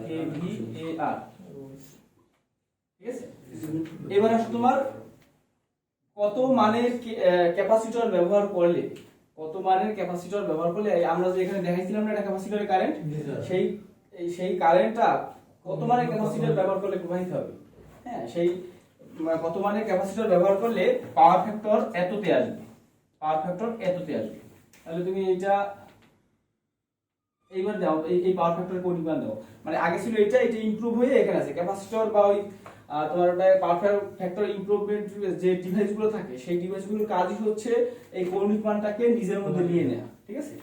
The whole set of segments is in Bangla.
kVAr। ঠিক আছে, এবার আসো তোমার কত মানের ক্যাপাসিটর ব্যবহার করলে, কত মানের ক্যাপাসিটর ব্যবহার করলে আমরা যে এখানে দেখাইছিলাম না এটা ক্যাপাসিটরের কারেন্ট, সেই কারেন্টটা কত মানের ক্যাপাসিটর ব্যবহার করলে প্রবাহিত হবে। হ্যাঁ, সেই কত মানের ক্যাপাসিটর ব্যবহার করলে পাওয়ার ফ্যাক্টর এততে আসবে, পাওয়ার ফ্যাক্টর এততে আসবে। তাহলে তুমি এটা এইবার দাও, এই পাওয়ার ফ্যাক্টরের পরিমাণ দাও, মানে আগে ছিল এটা ইমপ্রুভ হয়ে এখানে আছে ক্যাপাসিটর বা ওই তোমার ওটা পাওয়ার ফ্যাক্টর ইমপ্রুভমেন্ট যে ডিভাইসগুলো থাকে সেই ডিভাইসগুলোর কাজই হচ্ছে এই কৌণিক মানটাকে নিজের মধ্যে নিয়ে নেওয়া। ঠিক আছে,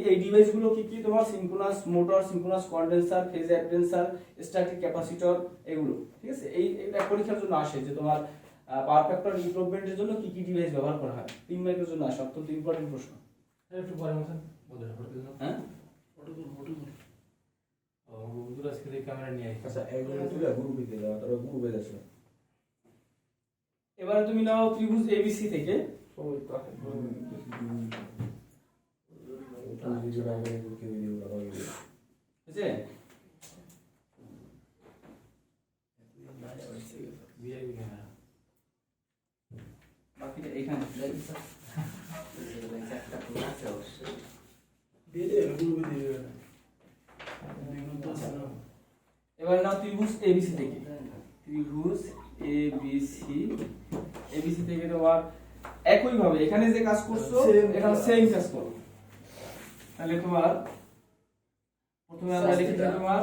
এই ডিভাইসগুলো কি কি তোমার synchronous motor, synchronous condenser, phase advancer, static capacitor, এগুলো। ঠিক আছে, এই পরীক্ষার জন্য আসে যে তোমার পাওয়ার ফ্যাক্টর ইমপ্রুভমেন্টের জন্য কি কি ডিভাইস ব্যবহার করা হয়, 3 মার্কের জন্য আসে, অত্যন্ত ইম্পর্টেন্ট প্রশ্ন। একটু পরে মতন ওদের ফটো দিন। হ্যাঁ, ফটো ও গুরু আজকে ক্যামেরা নিয়ে আইছে। আচ্ছা একজন তুই গ্রুপে দে দাও, তারপর গ্রুপে যাচ্ছে। এবারে তুমি নাও ত্রিভুজ এবিসি থেকে, সময় তো আছে ওটা ভিডিও না করে কি ভিডিও লাগাই ঠিক আছে, ভিআইপি ক্যামেরা বাকিটা এখানে একটা তো আছে অবশ্যই দিয়ে দে গ্রুপে দিয়ে দে। এবারে নাও ত্রিভুজ এবিসি থেকে, ত্রিভুজ এবিসি থেকে তোমার একই ভাবে এখানে যে কাজ করছো এখানে সেম কাজ করো। তাহলে তোমার প্রথমে আমরা লিখে দিই তোমার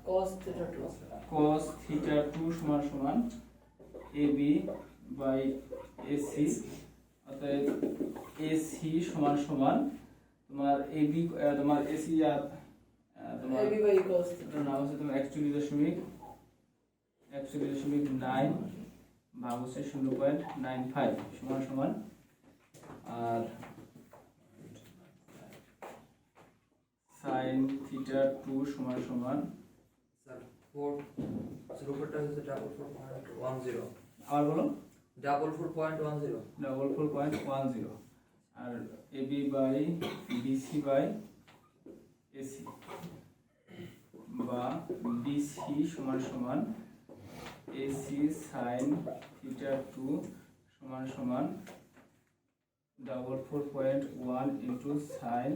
cos theta 2 cos theta 2 সমান সমান AB বাই AC, অতএব AC সমান সমান তোমার AB তোমার AC আর তোমার AB by cos theta এটার নাম হচ্ছে তোমার 41.9 ভাগ হচ্ছে 0.95 সমান সমান, আর sin theta 2 সমান সমান স্যার 4 হচ্ছে 4.10 আবার বলো 4.10 4.10, আর AB by BC by AC বা BC সমান সমান AC sin theta 2 সমান সমান 4.1 into sin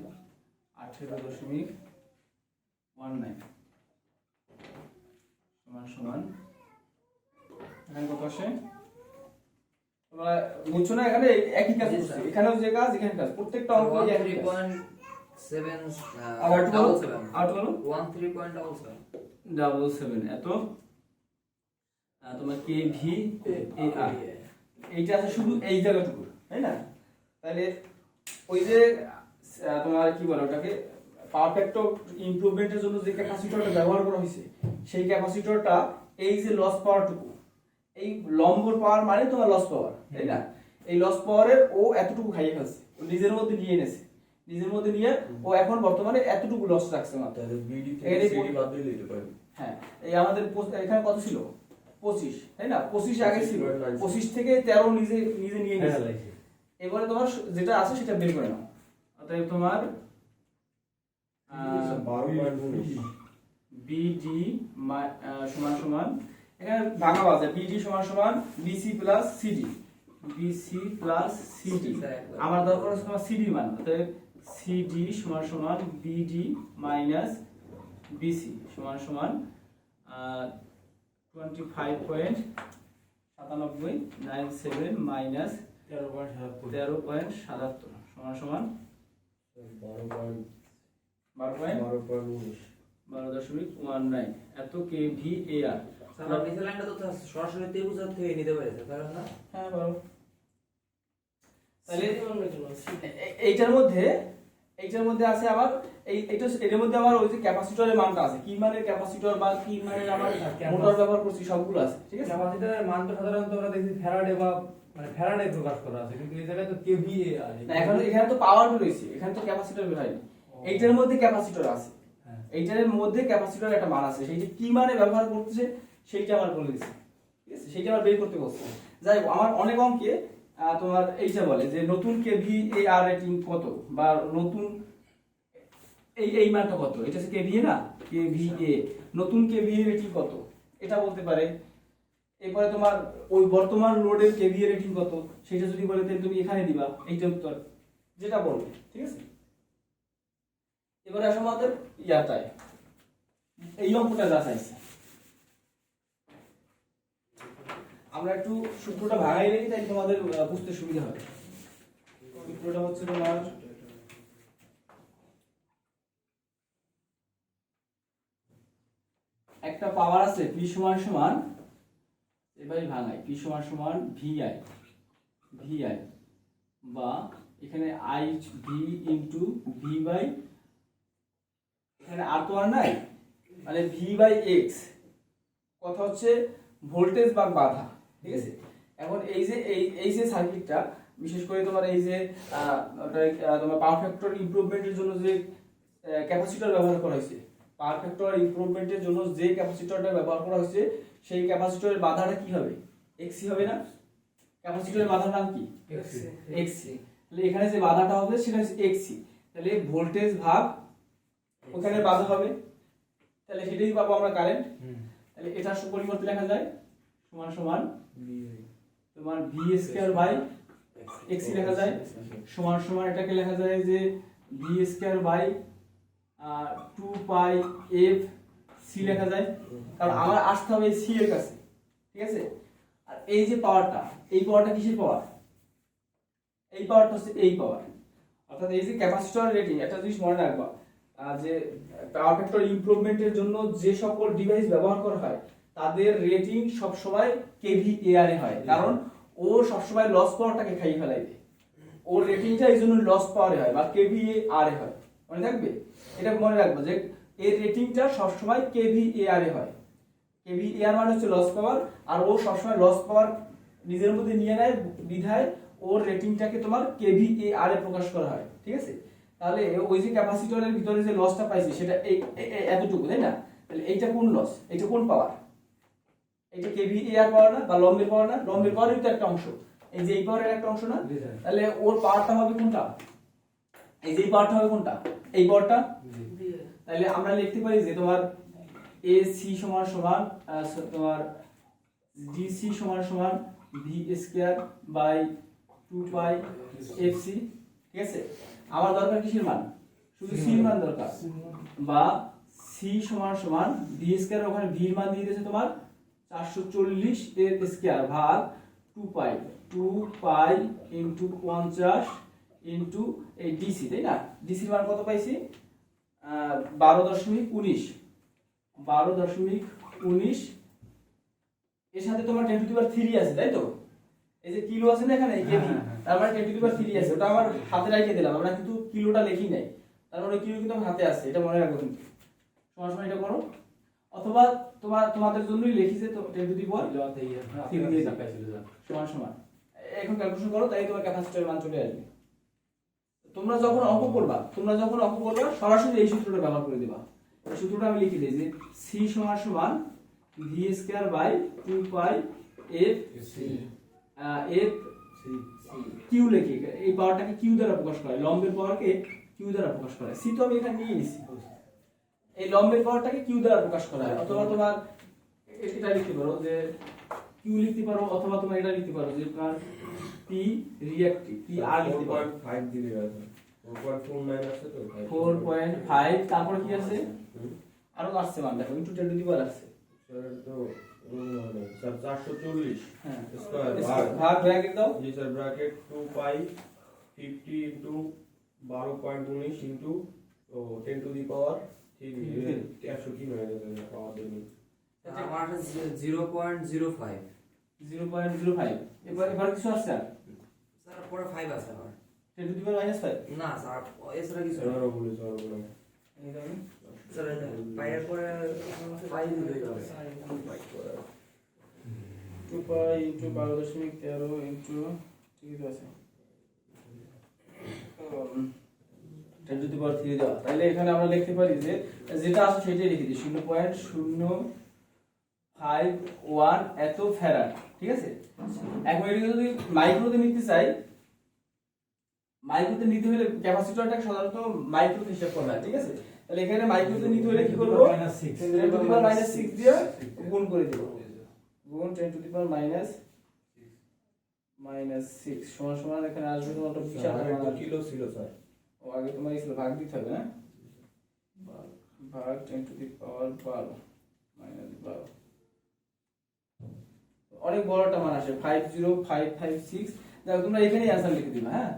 18.19 সমান সমান, এখানে কত আসে তোমরা বুঝছো না, এখানে একই কাজ করছে, এখানেও যে কাজ এখানে কাজ, প্রত্যেকটা অঙ্ক একই কাজ। 13.7 আবার একটু বলো, আবার একটু বলো 13.77 এত তোমার kVAr, এইটা আছে শুধু এই জায়গাটুকু, তাই না? তাহলে ওই যে তোমার কি বলে ওটাকে পাওয়ার ফ্যাক্টর ইমপ্রুভমেন্টের জন্য যে ক্যাপাসিটরটা ব্যবহার করা হয়েছে সেই ক্যাপাসিটরটা এই যে লস পাওয়ারটুকু, এই লম্বর পাওয়ার মানে তোমার লস পাওয়ার, তাই না? এই লস পাওয়ারের ও এতটুকু খাইয়ে ফেলছে, নিজের মধ্যে নিয়ে এনেছে, নিজের মধ্যে নিয়ে ও এখন বর্তমানে এতটুকু লস রাখছে মাত্র। তাহলে বিডি থেকে সিডি বাদ দিয়ে দিতে পারি। হ্যাঁ, এই আমাদের এখানে কত ছিল 25, তাই না? 25 আগে ছিল, 25 থেকে 13 নিজে নিয়ে গেছে। এবারে তোমার যেটা আছে সেটা বের করে নাও, অতএব তোমার BD সমান সমান, এখানে ভাঙা আছে, BD সমান সমান BC plus CD, BC plus CD, আমার দরকার আছে তোমার CD মান, অতএব CD সমান সমান BD মাইনাস BC সমান সমান 25.97 মাইনাস 13.77 সমান সমান 12.19 এত kVAr। স্যার আপনি এই লাইনটা তো সরাসরি ত্রিভুজ থেকে নিতে পারেন কারণ না। হ্যাঁ বলো, তাহলে এইটার মধ্যে আছে আবার এটার মধ্যে আবার ওই যে ক্যাপাসিটরের মানটা আছে, কি মানের ক্যাপাসিটর বা কি মানের আমার মোটর ব্যবহার করছি সবগুলো আছে। ঠিক আছে, ক্যাপাসিটরের মানটা সাধারণত আমরা দেখি ফ্যারাডে বা মানে ফ্যারাডে প্রকাশ করা আছে, কিন্তু এই জায়গায় তো কেভিএ আছে। না এখানে তো পাওয়ার রয়েছে, এখানে তো ক্যাপাসিটর বের হয়নি। এইটার মধ্যে ক্যাপাসিটর আছে, এইটার মধ্যে ক্যাপাসিটর একটা মান আছে, সেই যে কি মানে ব্যবহার করতেছে সেইটা আমার বলে দিচ্ছে। ঠিক আছে, সেইটা আমার বের করতে বলছে। যাই হোক, আমার অনেক অঙ্কে তোমার এইটা বলে যে নতুন kVAr রেটিং কত, বা নতুন এই মানটা কত, এটা হচ্ছে কেভিএ না, কেভিএ, নতুন কেভিএ রেটিং কত এটা বলতে পারে। এরপরে তোমার ওই বর্তমান লোডের কেভিএ রেটিং কত সেটা যদি বলে তাহলে তুমি এখানে দিবা, এইটা উত্তর যেটা বলবে, ঠিক আছে। এবারে আসো আমাদের ইয়াটায়, এই অঙ্কটা যা চাইছে আমরা একটু সূত্রটা ভাঙাই নিই, তাই তোমাদের বুঝতে সুবিধা হবে। সূত্রটা হচ্ছে তোমার একটা পাওয়ার আছে P সমান সমান, এবারে ভাঙাই, P সমান সমান VI, VI বা এখানে IV ইনটু V বাই, এখানে আর তো আর নাই, মানে V বাই X, কথা হচ্ছে ভোল্টেজ বা বাধা, ঠিক আছে। এখন এই যে সার্কিটটা, বিশেষ করে তোমার এই যে তোমার পাওয়ার ফ্যাক্টর ইমপ্রুভমেন্টের জন্য যে ক্যাপাসিটর ব্যবহার করা হয়েছে, পাওয়ার ফ্যাক্টর ইমপ্রুভমেন্টের জন্য যে ক্যাপাসিটরটা ব্যবহার করা হয়েছে সেই ক্যাপাসিটরের বাধাটা কি হবে, এক্সি হবে না। ক্যাপাসিটরের বাধার নাম কি, এক্সি। তাহলে এখানে যে বাধাটা হবে সেটা হচ্ছে এক্সি, তাহলে ভোল্টেজ ভাগ ওখানে বাধা হবে, তাহলে সেটাই পাবো আমরা কারেন্ট। তাহলে এটার পরিবর্তে লেখা যায় সমান সমান তোমার ভি স্কয়ার বাই এক্সি লেখা যায়, সমান সমান এটাকে লেখা যায় যে V square by 2 pi F C লেখা যায়, কারণ আমার আসতে হবে এই সি এর কাছে, ঠিক আছে। আর এই যে পাওয়ারটা, এই পাওয়ারটা কিসের পাওয়ার, এই পাওয়ারটা হচ্ছে এই পাওয়ার, অর্থাৎ এই যে ক্যাপাসিটর রেটিং, একটা জিনিস মনে রাখবা যে পাওয়ার ফ্যাক্টর ইমপ্রুভমেন্টের জন্য যে সকল ডিভাইস ব্যবহার করা হয় তাদের রেটিং সব সময় কেভিএআর এ হয়, কারণ ও সব সময় লস পাওয়ারটাকে খাইয়ে ফেলাইবে, ওর রেটিংটা এই জন্য লস পাওয়ারে হয় বা কেভিএআর এ হয়, মনে থাকবে। এটা মনে রাখবো যে এর রেটিংটা সব সময় কেভিএআর এ হয়, কেভিএআর মানে হচ্ছে লস পাওয়ার, আর ও সব সময় লস পাওয়ার নিজের মধ্যে নিয়ে নেয় বিধায় ওর রেটিংটাকে তোমার কেভিএআর এ প্রকাশ করা হয়, ঠিক আছে। তাহলে ওই যে ক্যাপাসিটরের ভিতরে যে লসটা পাইছি সেটা এতটুকু, তাই না। তাহলে এইটা কোন লস, এইটা কোন পাওয়ার, এইটা কেভিএআর পাওয়ার না বা লম্বের পাওয়ার না, লম্বের পাওয়ারের তো একটা অংশ, এই যে এই পাওয়ারের একটা অংশ না, তাহলে ওর পাওয়ারটা হবে কোনটা, এই যে পাওয়ারটা হবে কোনটা, এই পাওয়ারটা। তাহলে আমরা লিখতে পারি যে তোমার এসি সমান সমান তোমার ডিসি সমান সমান V square by 2 pi FC, ঠিক আছে। আমার দরকার কিসের মান, শুধু সি এর মান দরকার, বা সি সমান সমান ভি স্কয়ার, ওখানে ভি এর মান দিয়ে দিয়েছে তোমার 440 এর স্কয়ার ভাগ 2 পাই ইনটু 50 ইনটু এই ডিসি, তাই না। ডিসির মান কত পাইছি 12.19, এর সাথে তোমার 10 টু দি পাওয়ার 3 আছে, তাই তো। এই যে কিলো আছে না এখানে কেজি, তার মানে 10 টু দি পাওয়ার 3 আছে, ওটা আমার হাতে রেখে দিলাম, আমরা কিন্তু কিলোটা লিখি নাই, তার মানে কিলো কিন্তু আমার হাতে আছে, এটা মনে রাখো কিন্তু। সমান সমান এটা করো, অথবা তোমাদের জন্যই লিখি যে 10 টু দি পাওয়ার 3 সমান সমান, এখন ক্যালকুলেশন করো, তাই তোমার ক্যাপাসিটরের মান চলে আসবে। তোমরা যখন অঙ্ক করবা সরাসরি এই সূত্রটা ব্যবহার করে দিবা। এই সূত্রটা আমি লিখে দিই যে সি সমান সমান V square by 2 pi F F Q লিখি, এই পাওয়ারটাকে কিউ দ্বারা প্রকাশ করা হয়, লম্বের পাওয়ারকে কিউ দ্বারা প্রকাশ করা হয়। সি তো আমি এখানে নিয়ে নিছি, এই লম্বের পাওয়ারটাকে কিউ দ্বারা প্রকাশ করা হয়, অথবা তোমার এটা লিখতে পারো যে কিউ লিখতে পারো, অথবা তোমার এটা লিখতে পারো যে তোমার পি রিঅ্যাক্টিভ, পি আর লিখতে পারো 4.5 দিলে আছে, 4.49 আছে তো 4.5, তারপর কি আছে আরো আসছে মান, দেখো ইনটু 10 টু দি পাওয়ার আছে, স্যার তো স্যার 440 হ্যাঁ স্কয়ার ভাগ ব্র্যাকেট দাও, জি sir bracket 2 pi 50 into 12.19 into 10 to the power 3 103 হয়ে গেছে পাওয়ার দেনি। আমার 0.05, 0.05, এবার কিছু আসছে আর স্যার পরে 5 আছে আমার, 10 টু দি পাওয়ার -5, না স্যার এছাড়া কিছু না। স্যার বলে এই দেখুন স্যার পাইয়ের পরে 5 দিলেই হবে। 2 পাই ইনটু 12.13 ইনটু ঠিক আছে 10 টু দি পাওয়ার 3 দেওয়া। তাহলে এখানে আমরা লিখতে পারি যে যেটা আছে সেটাই লিখে দিই, 0.051 এত ফ্যারাড, ঠিক আছে। এখন এটা যদি মাইক্রোতে নিতে চাই, মাইক্রোতে নিতে হলে ক্যাপাসিটরটাকে সাধারণত মাইক্রোতে হিসাব করা হয়, ঠিক আছে। তাহলে এখানে মাইক্রোতে নিতে হলে কি করব minus 6 10 to the power minus 6 দিয়ে গুণ করে দেব গুণ 10 টু দি পাওয়ার মাইনাস 6 সমান সমান এখানে আসবে তোমার একটা বিশাল আগে তো মান। কিলো ছিল স্যার। ও আগে তোমার ছিল ভাগ দিতে হবে না ভাগ 10 টু দি পাওয়ার 12 মাইনাস 12 অনেক বড় একটা মান আসে 50556। দেখো তোমরা এখানেই অ্যানসার লিখে দিবা হ্যাঁ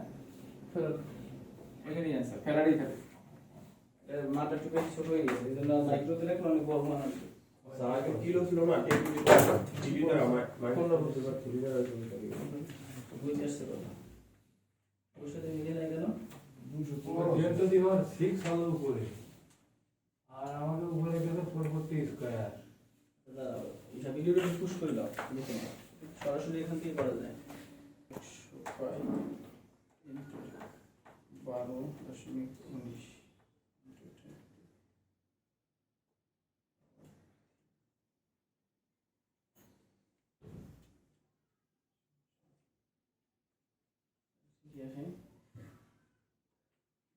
এখানেই অ্যানসার ফ্যারাডেই থাকে এর মানটা একটু বেশি ছোট হয়ে গেছে এজন্য মাইক্রোতে লিখলে অনেক বড় মান আসবে স্যার আগে কিলো ছিল না 10 to the power 3 litre micro বুঝতে পারছি লিটার আছে বুঝতে আসছে কথা ওর সাথে মিলে নাই কেন 10 টু দি পাওয়ার 6 হলো উপরে আর আমাদের উপরে গেছে 440 স্কয়ার। এটা ভিডিওটা পুশ করে দাও লিখে নাও সরাসরি এখান থেকে করা যায় 12.19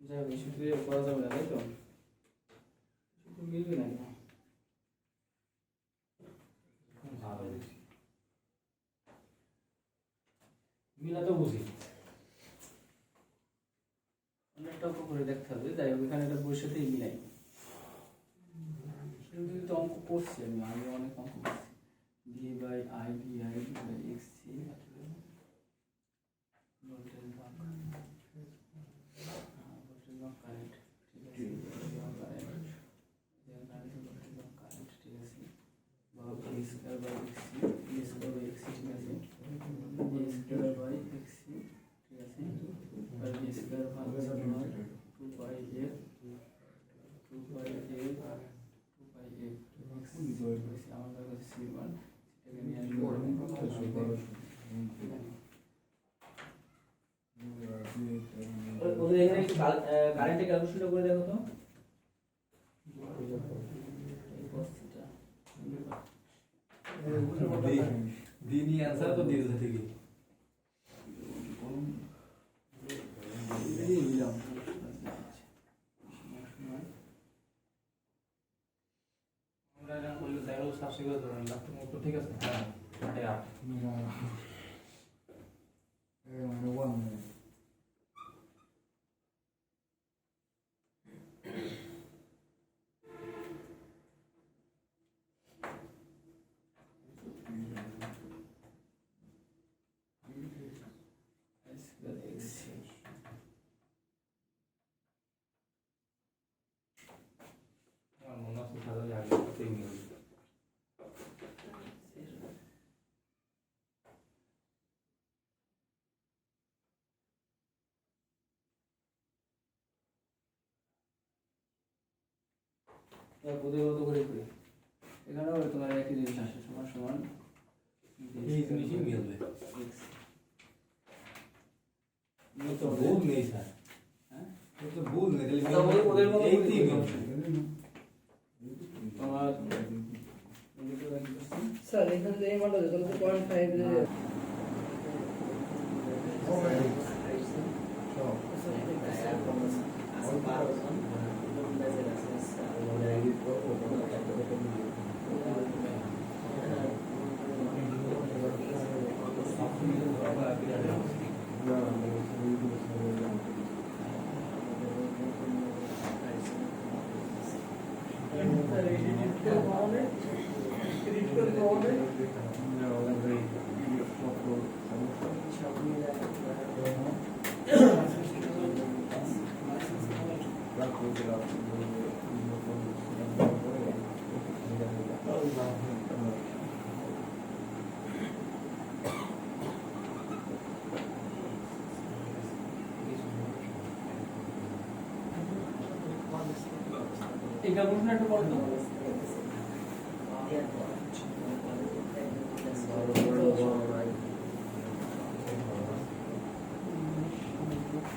যাই হোক শুধু করা যাবে না তাই তো শুধু মিলবে না ভালো হয়েছে মিলা তো বুঝি অনেকটা অঙ্ক করে দেখতে হবে যাই হোক এখানে একটা বইয়ের সাথেই মিলাই কিন্তু তো অঙ্ক করছি আমি অনেক অঙ্ক করছি V by I V I by X C current ঠিক আছে কারেন্ট ঠিক আছে বা V square by X C V square by X C ঠিক আছে V square by X C ঠিক আছে আর ভি স্কয়ার ভাগ 2 পাই এ 2 পাই এ 2 পাই এ আমার কাছে c1 এটাকে নিয়ে আসবো ওদের এখানে একটু কারেন্টের ক্যালকুলেশনটা করে দেখো তো দিনই অ্যানসার তো দিয়ে দিতে ঠিকই আমরা এটা করলে দেখো সাবস্ক্রাইব করে ধরেন লাস্ট তো ঠিক আছে হ্যাঁ 8 আমার মনে হচ্ছে তাহলে আগে থেকেই নিয়ে ওদের কত করে করি এখানেও তোমার একই জিনিস আসে সমান সমান এই জিনিসই মিলবে x তো ভুল নেই স্যার হ্যাঁ তো ভুল নেই আচ্ছা, ওদের মতো এই করে তিন দিবে। তোমার স্যার এখানে যে এই মানটা তাহলে তো 0.5 এই ক্যালকুলেশন একটু করো তো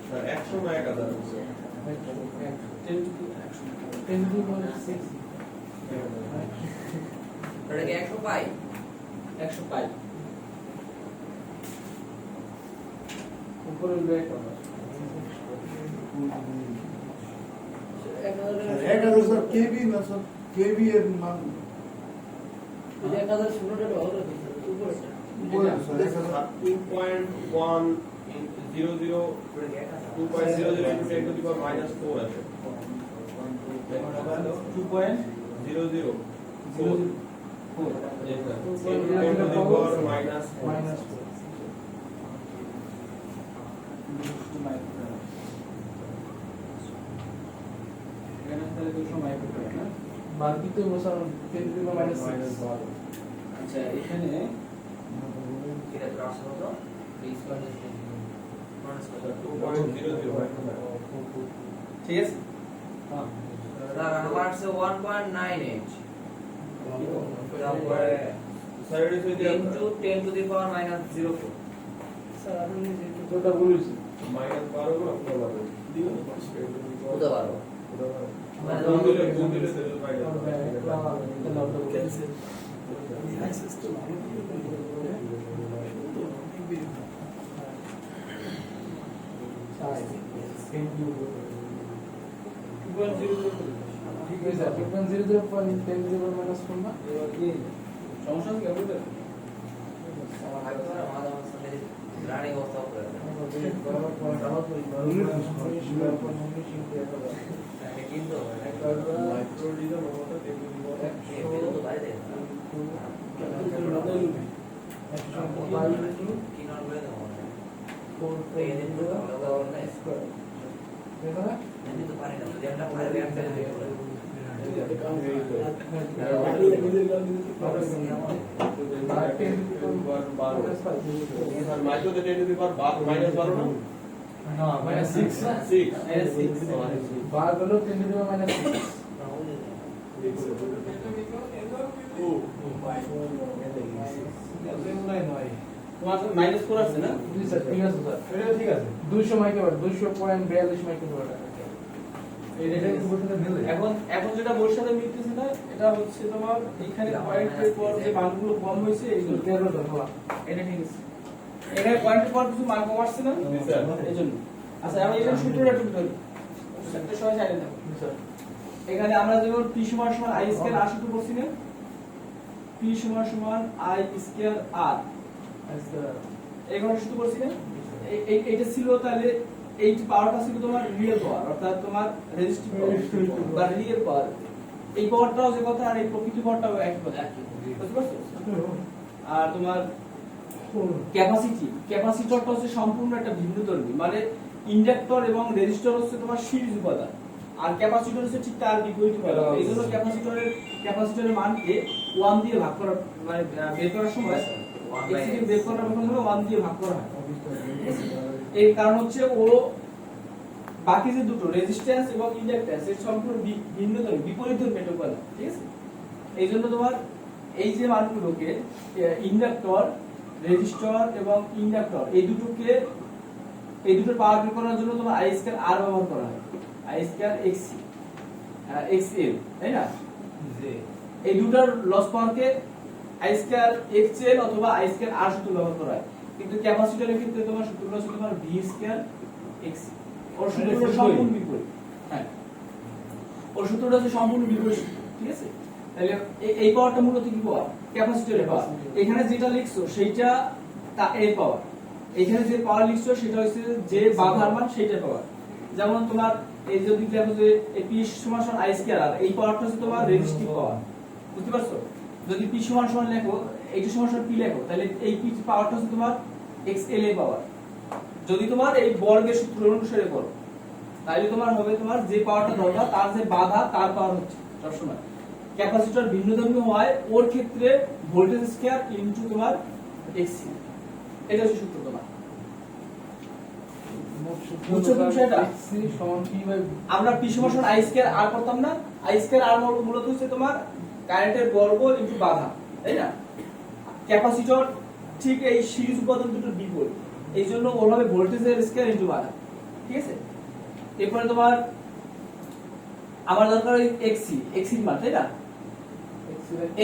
স্যার 100 না 1000 10 to 6 এটা কি 100 পাই 100 পাই উপরে উল্লেখ করো 1 এক হাজার স্যার কেবি না স্যার কেবি এর মান 1000 শূন্যটা ভালো রাখুন স্যার উপরেরটা বলেন sir 2.00 into 10 to the power minus 4 আছে 2.00 4 10 to the power minus 4 minus বাকি তো স্যার 10 টু দি মাইনাস 6 আচ্ছা এখানে এটা তো আসল তো এই স্কয়ার মাইনাস 2.00 ঠিক আছে স্যার আমার আছে 1.98 তারপরে স্যার এটা হচ্ছে 10 to the power minus 04 sir আপনি যে যেটা বলেছি minus 12 গুলো আপনি পাবেন বুঝতে পারবো মানে কোন দিলে সেল পাইবে ঠিক আছে স্যার 2.00.10 মাইনাস 4 না সমস্যা আছে কি আপনাদের? আমার হাতে ধরে মাঝে মাঝে রানিং অবস্থা করে আমি কিন্তু মাইক্রোডিজম মতো বিল তো বাইরে দেন কি নট করে দেবো এই দিন তো লাগাও না আমি তো পারি না যদি আমরা বাইরে একটা মাইক্রো তে 10 to the power minus 12 না না মাইনাস 6 না 6 বার হলো 10 টু দি মাইনাস 6 তোমার -4 আছে না? জি স্যার ঠিক আছে স্যার এটা ঠিক আছে 200 মাইক্রোওয়াট 200.42 মাইক্রোওয়াট এই রেটে উপরে মিলে এখন যেটা বোর্ডের সাথে মিলতেছে না এটা হচ্ছে তোমার এখানে পয়েন্টের পর যে মানগুলো কম হয়েছে এইগুলো এটা ঠিক আছে এখানে পয়েন্টের পর কিছু মান কম আসছে না এই জন্য আচ্ছা আমি এখানে সূত্রটা একটু ধরি একটা সবাই জানেন না স্যার এখানে আমরা যেমন p সমান সমান i স্কয়ার r সূত্র করছি না p সমান সমান i স্কয়ার r আচ্ছা এখানে সূত্র করছি না এইটা ছিল তাহলে এই পাওয়ারটা ছিল তোমার রিয়েল পাওয়ার অর্থাৎ তোমার রেজিস্টিভ পাওয়ার বা রিয়েল পাওয়ার এই পাওয়ারটাও যে কথা আর এই প্রকৃত পাওয়ারটাও একই কথা বুঝতে পারছো আর তোমার ক্যাপাসিটরটা হচ্ছে সম্পূর্ণ একটা ভিন্নধর্মী মানে ইন্ডাক্টর এবং রেজিস্টর হচ্ছে তোমার সিরিজ উপাদান আর ক্যাপাসিটর হচ্ছে ঠিক তার বিপরীত উপাদান এই জন্য ক্যাপাসিটরের মানকে 1 দিয়ে ভাগ করা মানে বের করার সময় এক্সিকে বের করার হলো 1 দিয়ে ভাগ করা হয় এর কারণ হচ্ছে ও বাকি যে দুটো রেজিস্ট্যান্স এবং ইন্ডাক্ট্যান্স এর সম্পূর্ণ ভিন্নধর্মী বিপরীতধর্মী একটা উপাদান ঠিক আছে এই জন্য তোমার এই যে মানগুলোকে ইন্ডাক্টর রেজিস্টর এবং ইন্ডাক্টর এই দুটোর পাওয়ার বের করার জন্য তোমার আই স্কয়ার আর ব্যবহার করা হয় আই স্কয়ার এক্সি এক্সএল তাই না এই দুটোর লস পাওয়ারকে আই স্কয়ার এক্সএল অথবা আই স্কয়ার আর সূত্র ব্যবহার করা হয় কিন্তু ক্যাপাসিটরের ক্ষেত্রে তোমার সূত্রটা হচ্ছে তোমার ভি স্কয়ার এক্সি ওর সূত্রটা সম্পূর্ণ বিপরীত হ্যাঁ ওর সূত্রটা হচ্ছে সম্পূর্ণ বিপরীত ঠিক আছে তাহলে এই পাওয়ারটা মূলত কি পাওয়ার ক্যাপাসিটরের পাওয়ার এখানে যেটা লিখছো সেইটা এর পাওয়ার এখানে যে পাওয়ার লিখছো সেটা হচ্ছে যে বাধার মান সেইটার পাওয়ার যেমন তোমার এই যদি দেখো যে পি সমান সমান আই স্কয়ার আর এই পাওয়ারটা হচ্ছে তোমার রেজিস্টিভ পাওয়ার বুঝতে পারছো যদি পি সমান সমান লেখো এইটা সমান সমান পি লেখো তাহলে এই পি পাওয়ারটা হচ্ছে তোমার এক্সএল এর পাওয়ার যদি তোমার এই বর্গের সূত্র অনুসারে করো তাহলে তোমার হবে তোমার যে পাওয়ারটা দরকার তার যে বাধা তার পাওয়ার হচ্ছে সবসময় ক্যাপাসিটর ভিন্নধর্মী হয় ওর ক্ষেত্রে ভোল্টেজ স্কয়ার ইনটু তোমার এক্সি এটা হচ্ছে সূত্র তোমার বুঝছো বিষয়টা সি সমান p বাই আমরা পি সমান আই স্কয়ার আর করতাম না আই স্কয়ার আর মূলত হচ্ছে তোমার কারেন্টের বর্গ ইনটু বাধা তাই না ক্যাপাসিটর ঠিক এই সিরিজ উপাদান দুটোর বিপরীত এইজন্য ওর হবে ভোল্টেজের স্কয়ার ইনটু বাধা ঠিক আছে এরপরে তোমার আমার দরকার এক্সি এক্সির মান তাই না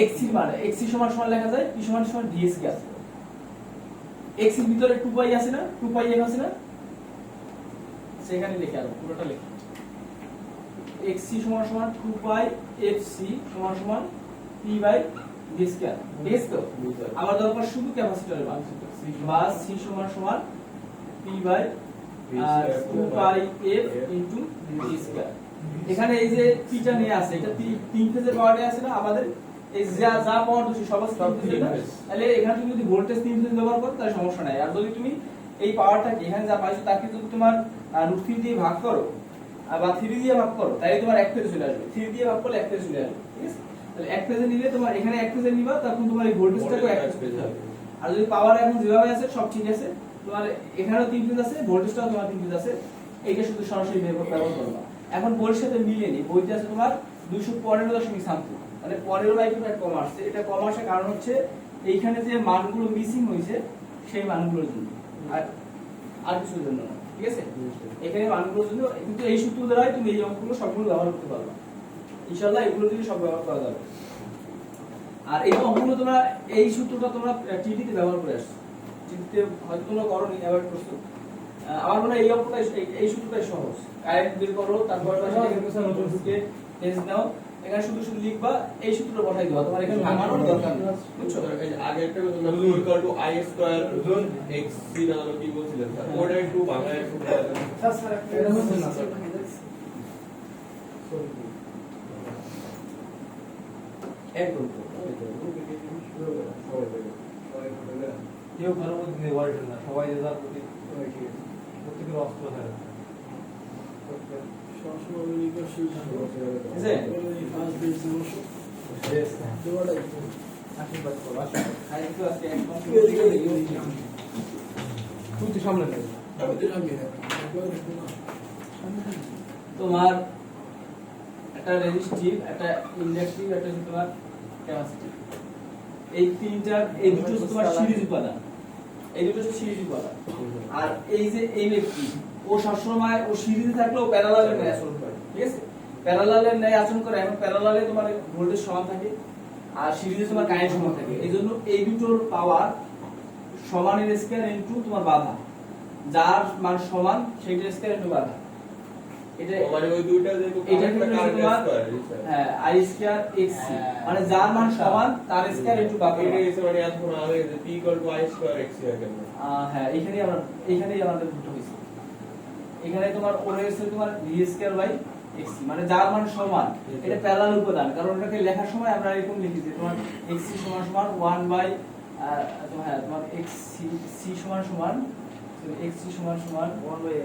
এক্সির মান এক্সি সমান সমান লেখা যায় পি সমান সমান ডি স্কয়ার এক্সির ভিতরে 2 পাই আছে না 2 পাই এম আছে না সেখানে লিখে আলো পুরোটা লিখে xc সমান সমান 2 পাই fc সমান সমান p বাই v স্কয়ার ঠিক আছে তো আমার দরকার শুধু ক্যাপাসিটরের মান বা c সমান সমান p by 2 pi f into v square এখানে এই যে p টা নিয়ে আছে এটা তিন ফেজের পাওয়ারে আছে না আমাদের এই যা পাওয়ার দোষী সব তিন ফেজ না তাহলে এখানে তুমি যদি ভোল্টেজ তিন ফেজ ব্যবহার করো তাহলে সমস্যা নাই আর যদি তুমি এই পাওয়ারটাকে এখানে যা পাইছো তাকে যদি তোমার √3 দিয়ে ভাগ করো বা 3 দিয়ে ভাগ করো তাহলে তোমার এক ফেজে চলে আসবে 3 দিয়ে ভাগ করলে এক ফেজে চলে আসবে ঠিক আছে তাহলে এক ফেজে নিলে তোমার এখানে এক ফেজে নিবা তখন তোমার এই ভোল্টেজটাকে এক ফেজে হবে আর যদি পাওয়ার এখন যেভাবে আছে সব ঠিক আছে তোমার এখানেও তিন ফেজ আছে ভোল্টেজটাও তোমার তিন ফেজ আছে এইটা শুধু সরাসরি ব্যবহার করবা এখন বইয়ের সাথে মিলিয়ে নি বইতে আছে তোমার 215.7 সামথিং মানে 15 বাই 2 কম আসছে এটা কম আসার কারণ হচ্ছে এইখানে যে মানগুলো মিসিং হয়েছে সেই মানগুলোর জন্য আর কিছুর জন্য না ঠিক আছে এখানে মানগুলোর জন্য কিন্তু এই সূত্র দ্বারাই তুমি এই অঙ্কগুলো সবগুলো ব্যবহার করতে পারবে ইনশাআল্লাহ এগুলো দিয়ে সব ব্যবহার করা যাবে আর এই অঙ্কগুলো তোমরা এই সূত্রটা তোমরা টিডিতে ব্যবহার করে আসছো টিডিতে হয়তো তোমরা করোনি অ্যাভয়েড করছো আমার মনে হয় এই অঙ্কটা এই সূত্রটাই সহজ কারেন্ট বের করো তারপর নতুন সূত্রে টেস্ট নাও এখানে শুধু শুধু লিখবা এই সূত্রটা বসাই দাও তোমার এখানে ভাঙানোর দরকার নেই বুঝছো এই যে আগে একটা কথা বললাম equal to i square xc না হলো কি বলছিলেন স্যার ওটা একটু বাংলায় একটু স্যার এটা হচ্ছে না স্যার একদম কেউ কারোর মধ্যে নেওয়ার না সবাই যে যার প্রতি প্রত্যেকের অস্ত্র থাকে সবসময় নির্ভরশীল থাকবে ঠিক আছে ফার্স্ট বেস সমস্যা দেওয়াটাই আশীর্বাদ করো আশীর্বাদ আর একটু আজকে একদম তুই তো সামনে নেই তোমার একটা রেজিস্টিভ একটা ইন্ডাকটিভ একটা হচ্ছে তোমার ক্যাপাসিটিভ এই তিনটার এই দুটো হচ্ছে তোমার সিরিজ উপাদান এই দুটো হচ্ছে সিরিজ উপাদান আর এই যে এই ব্যক্তি ও সবসময় ও সিরিজে থাকলে ও প্যারালালের ন্যায় আচরণ করে ঠিক আছে প্যারালালের ন্যায় আচরণ করে এখন প্যারালালে তোমার ভোল্টেজ সমান থাকে আর সিরিজে তোমার কারেন্ট সমান থাকে এইজন্য এই দুটোর পাওয়ার সমানের স্কয়ার ইনটু তোমার বাধা যার মান সমান সেইটার স্কয়ার ইনটু বাধা এটা মানে ওই দুইটা যে এটা কিন্তু তোমার হ্যাঁ i স্কয়ার xc মানে যার মান সমান তার স্কয়ার ইনটু বাধা এটা এসে মানে এখন আগে যে p equal to i square xc এখানে হ্যাঁ এখানেই আমাদের দুটো হইছে এখানে তোমার ওরে এসে তোমার v স্কয়ার বাই xc মানে যার মান সমান এটা প্যারালাল উপাদান কারণ এটাকে লেখার সময় আমরা এরকম লিখি যে তোমার xc সমান সমান 1 বাই হ্যাঁ তোমার xc সমান সমান xc সমান সমান 1 বাই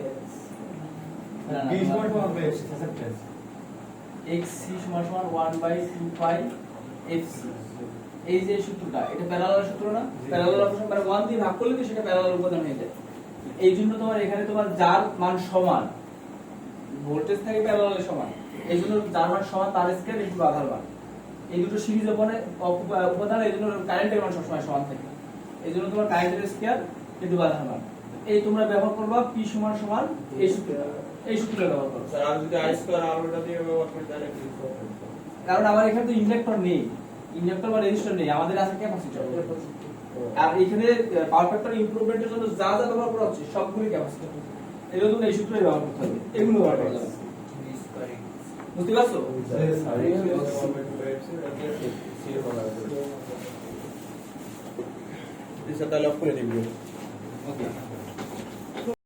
xc সমান সমান 1 বাই 2 পাই fc এই যে সূত্রটা এটা প্যারালাল সূত্র না প্যারালাল অপশন মানে 1 দিয়ে ভাগ করলে তো সেটা প্যারালাল উপাদান হয়ে যায় এই জন্য তোমার এখানে তোমার যার মান সমান ভোল্টেজ থাকে প্যারালালে সমান এই জন্য যার মান সমান তার স্কয়ার ইনটু বাধার মান এই দুটো সিরিজ উপাদান এই জন্য কারেন্টের মান সবসময় সমান থাকে এই জন্য তোমার কারেন্টের স্কয়ার ইনটু বাধার মান এই তোমরা ব্যবহার করবা p সমান সমান এই সূত্রটা ব্যবহার করো স্যার আর যদি i স্কয়ার আর ওটা দিয়ে ব্যবহার করতে তাহলে কি হবে কারণ আমার এখানে তো ইন্ডাক্টর নেই ইন্ডাক্টর বা রেজিস্টর নেই আমাদের আছে ক্যাপাসিটর আর এখানে পাওয়ার ফ্যাক্টর ইমপ্রুভমেন্টের জন্য যা যা ব্যবহার করা হচ্ছে সবগুলো ক্যাপাসিটর এর জন্য এই সূত্রই ব্যবহার করতে হবে এগুলো ব্যবহার করা যাবে বুঝতে পারছো তাহলে অফ করে দিবি ওকে